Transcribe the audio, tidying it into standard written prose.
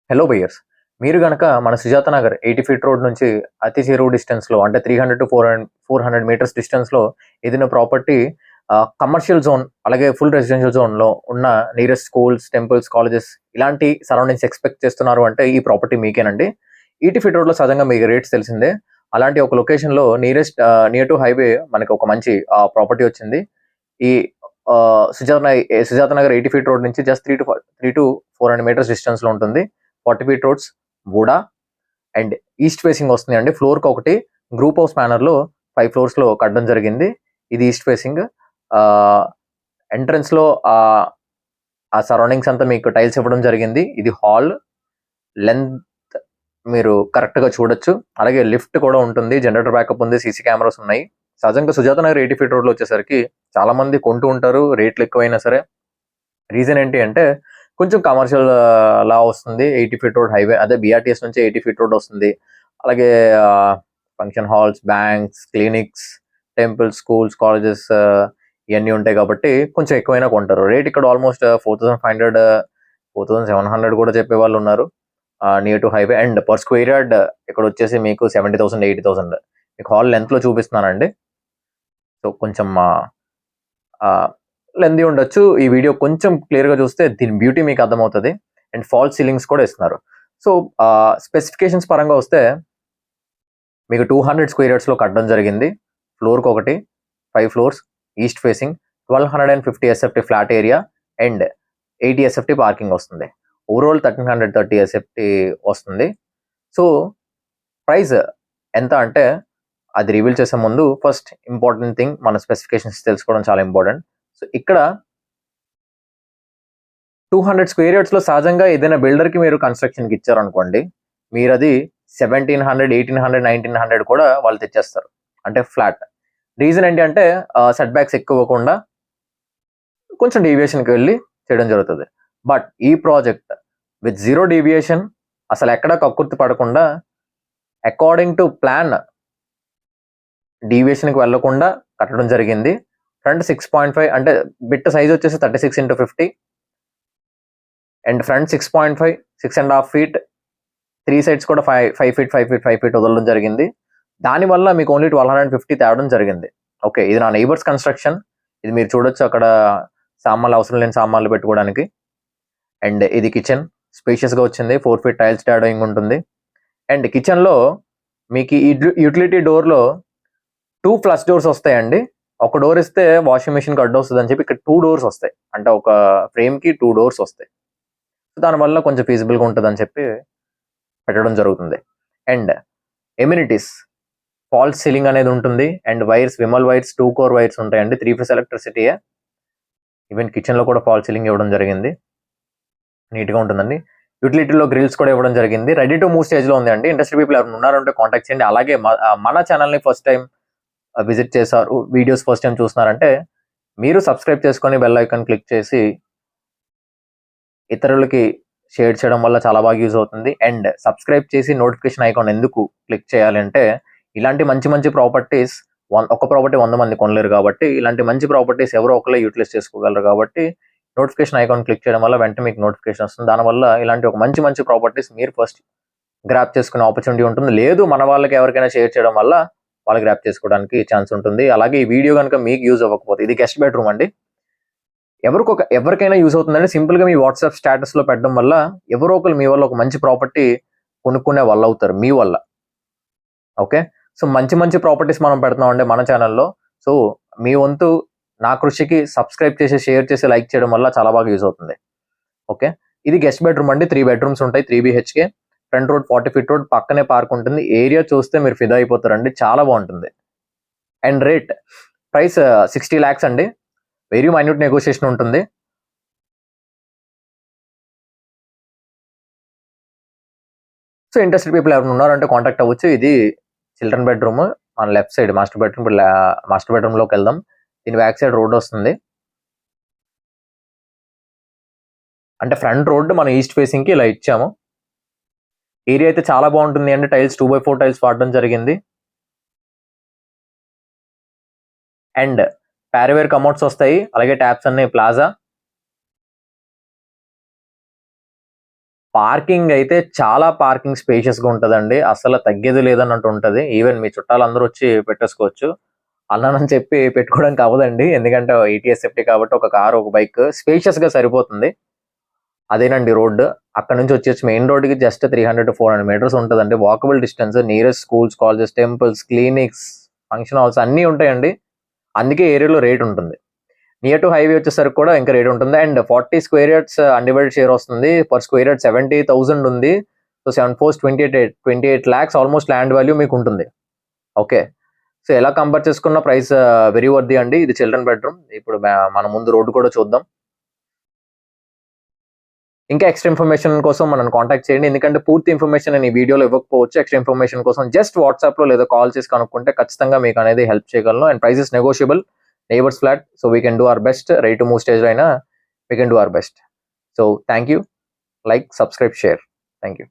Hello buyers. మీరు గనక మన సుజాత నగర్ 80 ఫీట్ రోడ్ నుంచి అతి చేరువ డిస్టెన్స్‌లో అంటే 300-400 మీటర్స్ డిస్టెన్స్‌లో ఏదైనా ప్రాపర్టీ కమర్షియల్ జోన్ అలాగే ఫుల్ రెసిడెన్షియల్ జోన్‌లో ఉన్న నియరెస్ట్ స్కూల్స్, టెంపుల్స్, కాలేజెస్ ఇలాంటి సరౌండింగ్స్ ఎక్స్‌పెక్ట్ చేస్తున్నారు అంటే ఈ ప్రాపర్టీ మీకేనండి. 80 ఫీట్ రోడ్‌లో సహజంగా మీకు రేట్స్ తెలిసిందే. అలాంటి ఒక లొకేషన్‌లో నియర్ టు హైవే మనకి ఒక మంచి ప్రాపర్టీ వచ్చింది. ఈ సుజాత నగర్ 80 ఫీట్ రోడ్ నుంచి జస్ట్ 3-400 మీటర్స్ డిస్టెన్స్‌లో ఉంటుంది. 40 feet roads, VUDA and east facing వస్తుంది అండి. ఫ్లోర్‌కి ఒకటి గ్రూప్ హౌస్ మేనర్‌లో 5 ఫ్లోర్స్‌లో కట్టడం జరిగింది. ఇది ఈస్ట్ ఫేసింగ్. ఎంట్రన్స్‌లో ఆ సరౌండింగ్స్ అంతా మీకు టైల్స్ ఇవ్వడం జరిగింది. ఇది హాల్ లెంత్ మీరు కరెక్ట్‌గా చూడొచ్చు. అలాగే లిఫ్ట్ కూడా ఉంటుంది. జనరేటర్ బ్యాకప్ ఉంది. సీసీ కెమెరాస్ ఉన్నాయి. సహజంగా సుజాత నగర్ 80 ఫీట్ రోడ్‌లో వచ్చేసరికి చాలా మంది కొంటూ ఉంటారు. రేట్లు ఎక్కువైనా సరే. రీజన్ ఏంటి అంటే కొంచెం కమర్షియల్ లా వస్తుంది. 80 ఫీట్ రోడ్ హైవే అదే బీఆర్టీఎస్ నుంచి 80 ఫీట్ రోడ్ వస్తుంది. అలాగే function halls, banks, clinics, temples, schools, colleges ఇవన్నీ ఉంటాయి కాబట్టి కొంచెం ఎక్కువైనా కొంటారు. రేట్ ఇక్కడ ఆల్మోస్ట్ 4,500, 4,700 కూడా చెప్పే వాళ్ళు ఉన్నారు. Near to highway and per square yard ఇక్కడ వచ్చేసి మీకు 70,000, 80,000 మీకు హాల్ లెంత్ లో చూపిస్తున్నానండి. సో కొంచెం లెంతీ ఉండొచ్చు. ఈ వీడియో కొంచెం క్లియర్ గా చూస్తే దీని బ్యూటీ మీకు అర్థమవుతుంది. అండ్ ఫాల్ సీలింగ్స్ కూడా ఇస్తున్నారు. సో స్పెసిఫికేషన్స్ పరంగా వస్తే మీకు 200 స్క్వేర్ యార్డ్స్ లో కట్టడం జరిగింది. ఫ్లోర్కి ఒకటి 5 floors east facing 1250 SFT flat area and 80 SFT parking వస్తుంది. ఓవరాల్ 1330 ఎస్ఎఫ్టీ వస్తుంది. సో ప్రైస్ ఎంత అంటే అది రివీల్ చేసే ముందు ఫస్ట్ ఇంపార్టెంట్ థింగ్ మన స్పెసిఫికేషన్స్ తెలుసుకోవడం చాలా ఇంపార్టెంట్. సో ఇక్కడ 200 స్క్వేర్ యార్డ్స్ లో సహజంగా ఏదైనా బిల్డర్ కి మీరు కన్స్ట్రక్షన్ కి ఇచ్చారనుకోండి, మీరు అది 1700, 1800, 1900 కూడా వాళ్ళు తెచ్చేస్తారు. అంటే ఫ్లాట్. రీజన్ ఏంటి అంటే సెట్ బ్యాక్స్ ఎక్కువ ఇవ్వకుండా కొంచెం డీవియేషన్కి వెళ్ళి చేయడం జరుగుతుంది. బట్ ఈ ప్రాజెక్ట్ విత్ జీరో డీవియేషన్ అసలు ఎక్కడ కక్కుర్తి పడకుండా అకార్డింగ్ టు ప్లాన్ డీవియేషన్కి వెళ్లకుండా కట్టడం జరిగింది. ఫ్రంట్ 6.5 అంటే బిట్ సైజ్ వచ్చేసి 36x50 and front 6.5, 6.5 feet, 3 sides కూడా 5 ఫీట్, 5 ఫీట్, 5 ఫీట్ వదలడం జరిగింది. దానివల్ల మీకు ఓన్లీ 1250 తేవడం జరిగింది. ఓకే, ఇది నా నైబర్స్ కన్స్ట్రక్షన్. ఇది మీరు చూడొచ్చు అక్కడ సామాన్లు అవసరం లేని సామాన్లు పెట్టుకోవడానికి. అండ్ ఇది కిచెన్ స్పేషియస్ గా వచ్చింది. 4 ఫీట్ టైల్స్ టాడోయింగ్ ఉంటుంది. అండ్ కిచెన్ లో మీకు ఈ యూటిలిటీ డోర్ లో 2 ఫ్లష్ డోర్స్ వస్తాయండి. ఒక డోర్ ఇస్తే వాషింగ్ మెషిన్ కి అడ్డు వస్తుంది అని చెప్పి ఇక్కడ 2 డోర్స్ వస్తాయి. అంటే ఒక ఫ్రేమ్ కి 2 డోర్స్ వస్తాయి. దానివల్ల కొంచెం ఫీజిబుల్ గా ఉంటుంది అని చెప్పి పెట్టడం జరుగుతుంది. అండ్ ఎమ్యూనిటీస్ ఫాల్స్ సీలింగ్ అనేది ఉంటుంది. And wires Vimal wires 2 core wires ఉంటాయండి. 3 ఫేస్ ఎలక్ట్రిసిటీయే. ఈవెన్ కిచెన్ లో కూడా ఫాల్ సీలింగ్ ఇవ్వడం జరిగింది. నీట్ గా ఉంటుందండి. యూటిలిటీలో గ్రిల్స్ కూడా ఇవ్వడం జరిగింది. రెడీ టు మూవ్ స్టేజ్ లో ఉంది అండి. ఇండస్ట్రీ పీపుల్ ఎవరు ఉన్నారంటే కాంటాక్ట్ చేయండి. అలాగే మన ఛానల్ ని ఫస్ట్ టైం విజిట్ చేశారు, వీడియోస్ ఫస్ట్ టైం చూస్తున్నారంటే మీరు సబ్స్క్రైబ్ చేసుకొని బెల్ ఐకాన్ క్లిక్ చేసి ఇతరులకి షేర్ చేయడం వల్ల చాలా బాగా యూజ్ అవుతుంది. అండ్ సబ్స్క్రైబ్ చేసి నోటిఫికేషన్ ఐకాన్ ఎందుకు క్లిక్ చేయాలంటే ఇలాంటి మంచి మంచి ప్రాపర్టీస్ ఒక ప్రాపర్టీ 100 మంది కొనలేరు కాబట్టి ఇలాంటి మంచి ప్రాపర్టీస్ ఎవరో ఒకరే యూటిలైజ్ చేసుకోగలరు కాబట్టి నోటిఫికేషన్ ఐకాన్ క్లిక్ చేయడం వల్ల వెంటనే మీకు నోటిఫికేషన్ వస్తుంది. దానివల్ల ఇలాంటి ఒక మంచి మంచి ప్రాపర్టీస్ మీరు ఫస్ట్ గ్రాప్ చేసుకునే ఆపర్చునిటీ ఉంటుంది. లేదు మన వాళ్ళకి ఎవరికైనా షేర్ చేయడం వల్ల వాళ్ళు గ్రాప్ చేసుకోవడానికి ఛాన్స్ ఉంటుంది. అలాగే ఈ వీడియో కనుక మీకు యూజ్ అవ్వకపోతే ఇది గెస్ట్ బెడ్రూమ్ అండి. ఎవరికైనా యూజ్ అవుతుందండి. సింపుల్ గా మీ వాట్సాప్ స్టేటస్ లో పెట్టడం వల్ల ఎవరో ఒకరు మీ వల్ల ఒక మంచి ప్రాపర్టీ కొనుక్కునే వాళ్ళు అవుతారు మీ వల్ల. ఓకే, సో మంచి మంచి ప్రాపర్టీస్ మనం పెడుతున్నాం అండి మన ఛానల్లో. సో మీ వంతు నా కృషికి సబ్స్క్రైబ్ చేసి షేర్ చేసి లైక్ చేయడం వల్ల చాలా బాగా యూజ్ అవుతుంది. ఓకే, ఇది గెస్ట్ బెడ్రూమ్ అండి. 3 బెడ్రూమ్స్ ఉంటాయి. 3 BHK. Front road 40 feet road పక్కనే పార్క్ ఉంటుంది. ఏరియా చూస్తే మీరు ఫిదా అయిపోతారండి. చాలా బాగుంటుంది. అండ్ రేట్ ప్రైస్ 60 lakhs అండి. వెరీ మైన్యూట్ నెగోషియేషన్ ఉంటుంది. సో ఇంట్రెస్టెడ్ పీపుల్ ఎవరు ఉన్నారంటే కాంటాక్ట్ అవ్వచ్చు. ఇది చిల్డ్రన్ బెడ్రూమ్. మన left side master bedroom. Master bedroom లోకి వెళ్దాం. దీని బ్యాక్ సైడ్ రోడ్ వస్తుంది. అంటే ఫ్రంట్ రోడ్ మనం ఈస్ట్ ఫేసింగ్ కి ఇలా ఇచ్చాము. ఏరియా అయితే చాలా బాగుంటుంది అండి. టైల్స్ 2x4 టైల్స్ వాడడం జరిగింది. అండ్ ప్యారవేర్ కమోడ్స్ వస్తాయి. అలాగే ట్యాప్స్ అన్ని ప్లాజా. పార్కింగ్ అయితే చాలా పార్కింగ్ స్పేషియస్గా ఉంటుందండి, అసలు తగ్గేది లేదన్నట్టు ఉంటుంది. ఈవెన్ మీ చుట్టాలందరూ వచ్చి పెట్టేసుకోవచ్చు. అన్నానని చెప్పి పెట్టుకోవడానికి అవ్వదండి, ఎందుకంటే ETS సేఫ్టీ కాబట్టి ఒక కారు ఒక బైక్ స్పేషియస్గా సరిపోతుంది. అదేనండి రోడ్డు. అక్కడ నుంచి వచ్చేసి మెయిన్ రోడ్డుకి జస్ట్ 300 to 400 మీటర్స్ ఉంటుందండి, walkable distance. Nearest schools, colleges, temples, clinics, function halls అన్నీ ఉంటాయండి. అందుకే ఏరియాలో రేట్ ఉంటుంది. నియర్ టు హైవే వచ్చేసరికి కూడా ఇంకా రేట్ ఉంటుంది. And 40 square yards undivided share వస్తుంది. పర్ స్క్వేర్ యార్డ్ 70,000 ఉంది. So 7 4 28 lakhs almost land value మీకు ఉంటుంది. ఓకే, సో ఎలా కంపేర్ చేసుకున్న ప్రైస్ వెరీ వర్ది అండి. ఇది చిల్డ్రన్ బెడ్రూమ్. ఇప్పుడు మన ముందు రోడ్డు కూడా చూద్దాం. ఇంకా ఎక్స్ట్రా ఇన్ఫర్మేషన్ కోసం మనం కాంటాక్ట్ చేయండి, ఎందుకంటే పూర్తి ఇన్ఫర్మేషన్ నేను ఈ వీడియోలో ఇవ్వకపోవచ్చు. ఎక్స్ట్రా ఇన్ఫర్మేషన్ కోసం జస్ట్ వాట్సాప్లో లేదా కాల్ చేసి కనుక్కుంటే ఖచ్చితంగా మీకు అనేది హెల్ప్ చేయగలను. And price is negotiable, neighbors flat, so we can do our best. Ready to move stage right now, we can do our best. So thank you. Like, subscribe, share. Thank you.